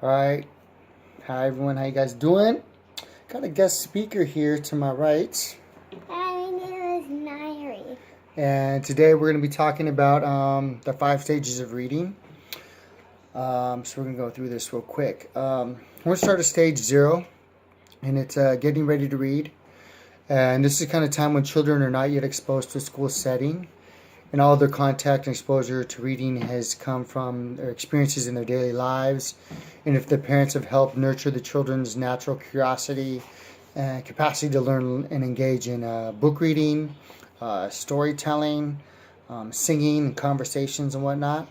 All right. Hi everyone. How you guys doing? Got a guest speaker here to my right, My name is Nairi. and today we're going to be talking about the 5 stages of reading. So we're going to go through this real quick. We're going to start at stage 0, and it's getting ready to read. And this is the kind of time when children are not yet exposed to a school setting, and all their contact and exposure to reading has come from their experiences in their daily lives. And if the parents have helped nurture the children's natural curiosity and capacity to learn and engage in book reading, storytelling, singing, conversations, and whatnot.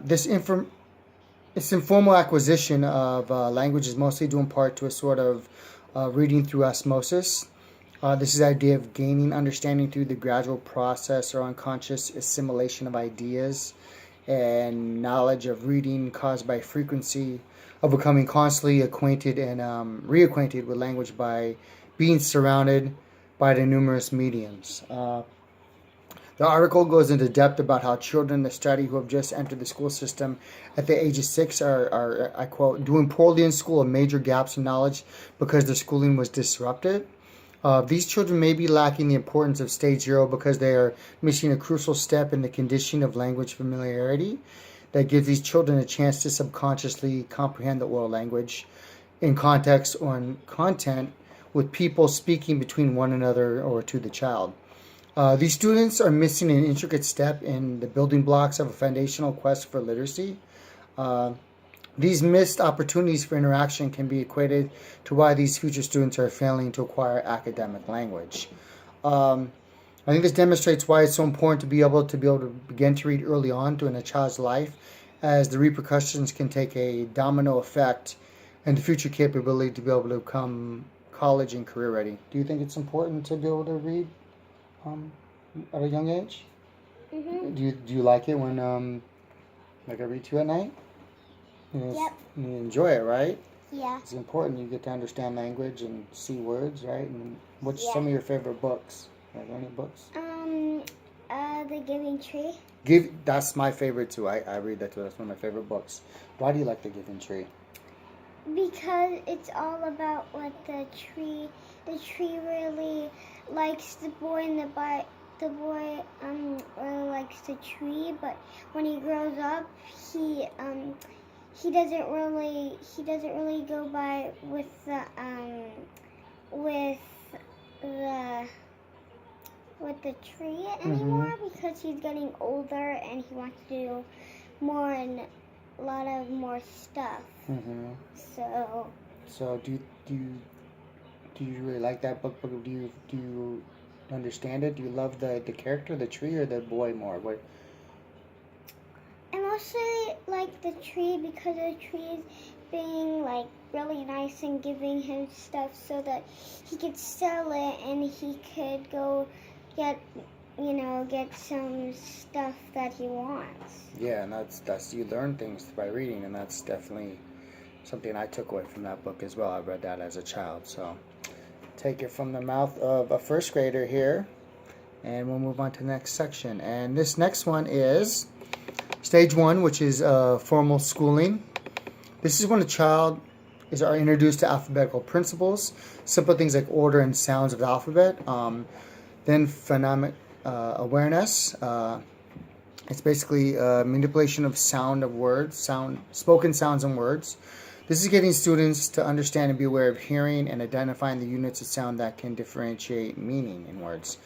This informal acquisition of language is mostly due in part to a sort of reading through osmosis. This is the idea of gaining understanding through the gradual process or unconscious assimilation of ideas and knowledge of reading caused by frequency of becoming constantly acquainted and reacquainted with language by being surrounded by the numerous mediums. The article goes into depth about how children in the study who have just entered the school system at the age of 6 are, I quote, doing poorly in school and major gaps in knowledge because their schooling was disrupted. These children may be lacking the importance of stage 0 because they are missing a crucial step in the conditioning of language familiarity that gives these children a chance to subconsciously comprehend the oral language in context or in content with people speaking between one another or to the child. These students are missing an intricate step in the building blocks of a foundational quest for literacy. Uh, these missed opportunities for interaction can be equated to why these future students are failing to acquire academic language. Um, I think this demonstrates why it's so important to be able to begin to read early on in a child's life, as the repercussions can take a domino effect and the future capability to be able to become college and career ready. Do you think it's important to be able to read um, at a young age? Mhm. Do you like it when like I read to you at night? Yep. You enjoy it, right? Yeah. It's important you get to understand language and see words, right? And what's Yeah. some of your favorite books? Are there any books? The Giving Tree. That's my favorite too. I read that too. That's one of my favorite books. Why do you like The Giving Tree? Because it's all about what the tree really likes the boy, and the boy really likes the tree, but when he grows up, he doesn't really go by with the with the tree anymore, because he's getting older and he wants to do more and a lot of more stuff. Mm-hmm. So Do you really like that book? Do you understand it? Do you love the character, the tree, or the boy more? What? I mostly like the tree because the tree is being like really nice and giving him stuff so that he could sell it and he could go get get some stuff that he wants. Yeah, and that's you learn things by reading, and that's definitely something I took away from that book as well. I read that as a child, so take it from the mouth of a first grader here, and we'll move on to the next section. And this next one is stage 1, which is formal schooling. This is when a child are introduced to alphabetical principles, simple things like order and sounds of the alphabet. Then phonemic awareness. It's basically manipulation of sound of words, spoken sounds and words. This is getting students to understand and be aware of hearing and identifying the units of sound that can differentiate meaning in words.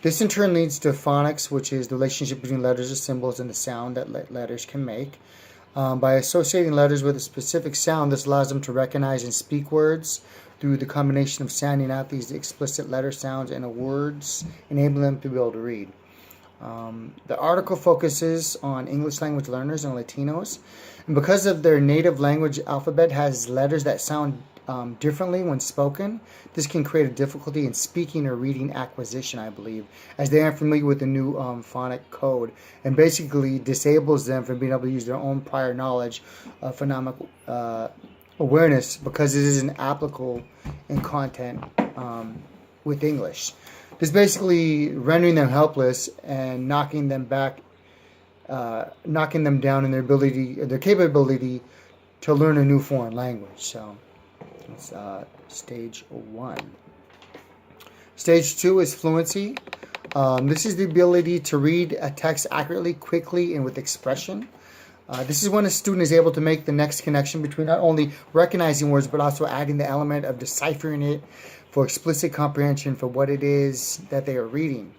This in turn leads to phonics, which is the relationship between letters or symbols and the sound that letters can make. By associating letters with a specific sound, this allows them to recognize and speak words through the combination of sounding out these explicit letter sounds in words, enabling them to be able to read. The article focuses on English language learners and Latinos, and because of their native language alphabet has letters that sound differently when spoken, this can create a difficulty in speaking or reading acquisition, I believe, as they aren't familiar with the new phonic code, and basically disables them from being able to use their own prior knowledge of phonemic awareness because it isn't applicable in content with English. This basically rendering them helpless and knocking them down in their capability to learn a new foreign language. So that's stage 1. Stage 2 is fluency. This is the ability to read a text accurately, quickly, and with expression. This is when a student is able to make the next connection between not only recognizing words, but also adding the element of deciphering it for explicit comprehension for what it is that they are reading.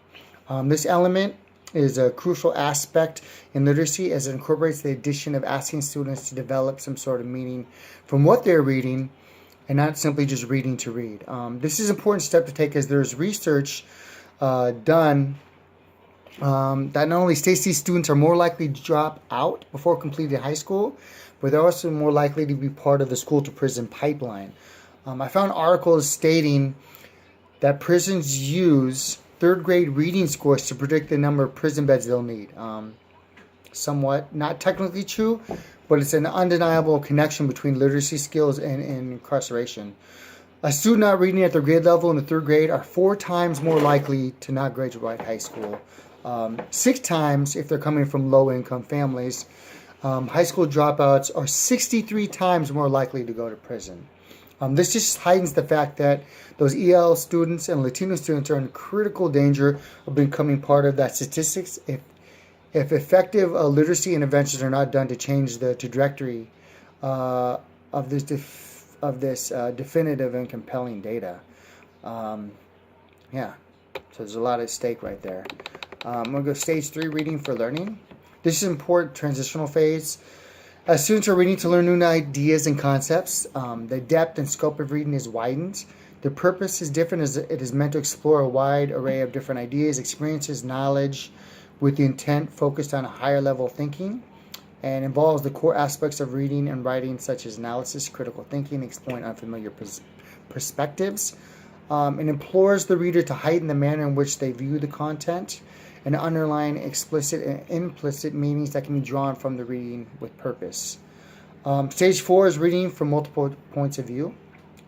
This element is a crucial aspect in literacy as it incorporates the addition of asking students to develop some sort of meaning from what they're reading and not simply just reading to read. This is an important step to take as there's research done that not only states these students are more likely to drop out before completing high school, but they're also more likely to be part of the school to prison pipeline. I found articles stating that prisons use third grade reading scores to predict the number of prison beds they'll need. Somewhat not technically true, but it's an undeniable connection between literacy skills and incarceration. A student not reading at their grade level in the third grade are 4 times more likely to not graduate high school. 6 times if they're coming from low-income families. High school dropouts are 63 times more likely to go to prison. This just heightens the fact that those EL students and Latino students are in critical danger of becoming part of that statistics if effective literacy interventions are not done to change the trajectory of this definitive and compelling data. Yeah, so there's a lot at stake right there. I'm going to go stage 3, reading for learning. This is an important transitional phase. As students are reading to learn new ideas and concepts, the depth and scope of reading is widened. The purpose is different as it is meant to explore a wide array of different ideas, experiences, knowledge, with the intent focused on a higher level thinking, and involves the core aspects of reading and writing such as analysis, critical thinking, exploring unfamiliar perspectives, and implores the reader to heighten the manner in which they view the content and underline explicit and implicit meanings that can be drawn from the reading with purpose. Stage 4 is reading from multiple points of view,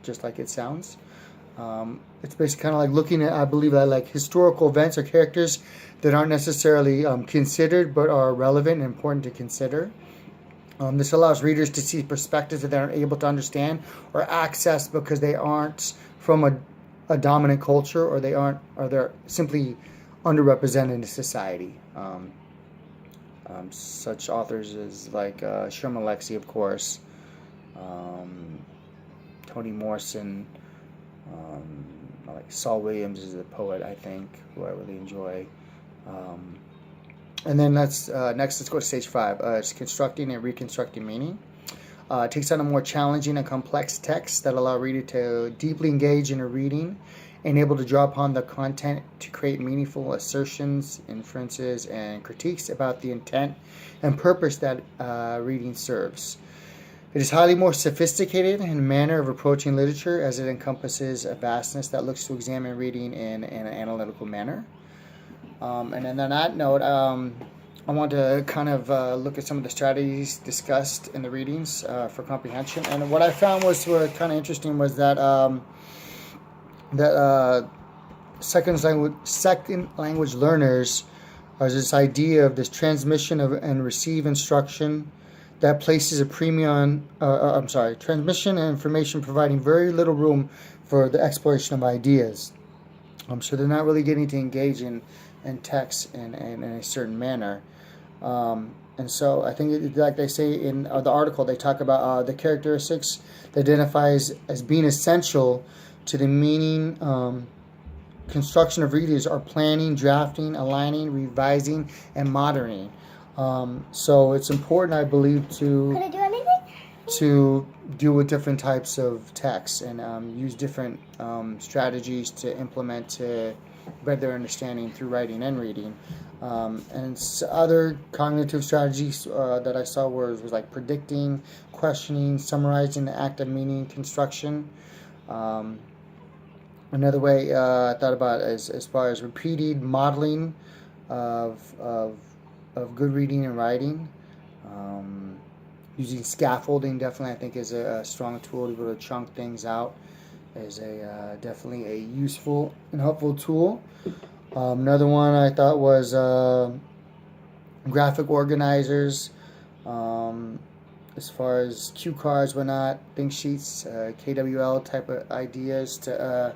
just like it sounds. It's basically kind of like looking at, I believe, at like historical events or characters that aren't necessarily considered but are relevant and important to consider. This allows readers to see perspectives that they aren't able to understand or access because they aren't from a dominant culture, or they're simply underrepresented in society. Such authors as like Sherman Alexie, of course, Toni Morrison, like Saul Williams is a poet, I think, who I really enjoy. And then next let's go to stage 5. It's constructing and reconstructing meaning. It takes on a more challenging and complex text that allow reader to deeply engage in a reading and able to draw upon the content to create meaningful assertions, inferences, and critiques about the intent and purpose that reading serves. It is highly more sophisticated in manner of approaching literature as it encompasses a vastness that looks to examine reading in an analytical manner. And then on that note, I want to kind of look at some of the strategies discussed in the readings for comprehension. And what I found was kind of interesting was that second language learners are this idea of this transmission of and receive instruction that places a premium transmission and information providing very little room for the exploration of ideas. So they're not really getting to engage in text in a certain manner. And so I think, like they say in the article, they talk about the characteristics that identifies as being essential to the meaning construction of readers are planning, drafting, aligning, revising, and moderating. So it's important, I believe, Could I do anything? to deal with different types of texts and use different strategies to implement to better understanding through writing and reading. And other cognitive strategies that I saw was like predicting, questioning, summarizing the act of meaning construction. Another way I thought about as far as repeated modeling of good reading and writing. Using scaffolding definitely I think is a strong tool to be able to chunk things out. Is definitely a useful and helpful tool. Another one I thought was graphic organizers. as far as cue cards, whatnot, think sheets, KWL type of ideas to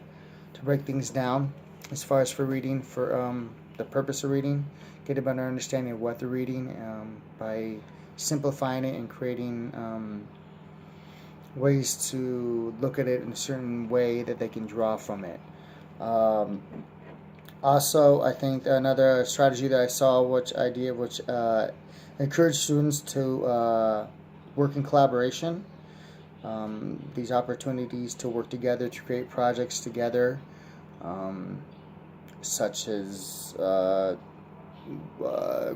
break things down as far as for reading, for the purpose of reading, get a better understanding of what they're reading by simplifying it and creating ways to look at it in a certain way that they can draw from it. Also, I think another strategy that I saw, which encourage students to work in collaboration. These opportunities to work together to create projects together, such as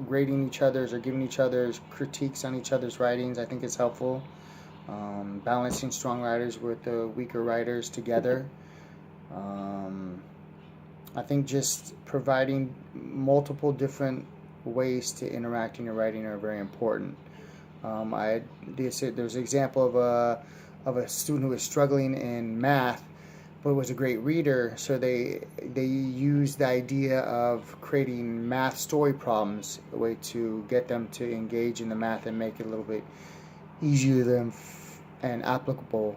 grading each other's or giving each other's critiques on each other's writings, I think is helpful. Balancing strong writers with the weaker writers together. I think just providing multiple different ways to interact in your writing are very important. There's an example of a student who was struggling in math, but was a great reader. So they used the idea of creating math story problems, a way to get them to engage in the math and make it a little bit easier to them and applicable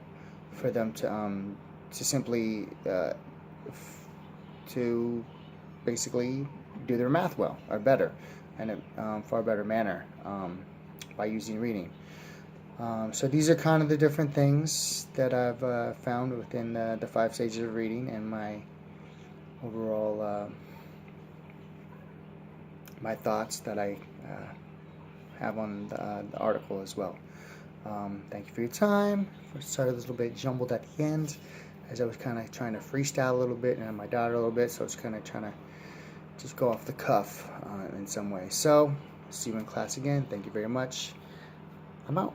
for them to simply to basically do their math well or better, and a far better manner by using reading. So these are kind of the different things that I've found within the 5 stages of reading and my overall my thoughts that I have on the article as well. Thank you for your time. I started a little bit jumbled at the end, as I was kind of trying to freestyle a little bit, and my daughter a little bit, so I was kind of trying to just go off the cuff in some way. So, see you in class again. Thank you very much. I'm out.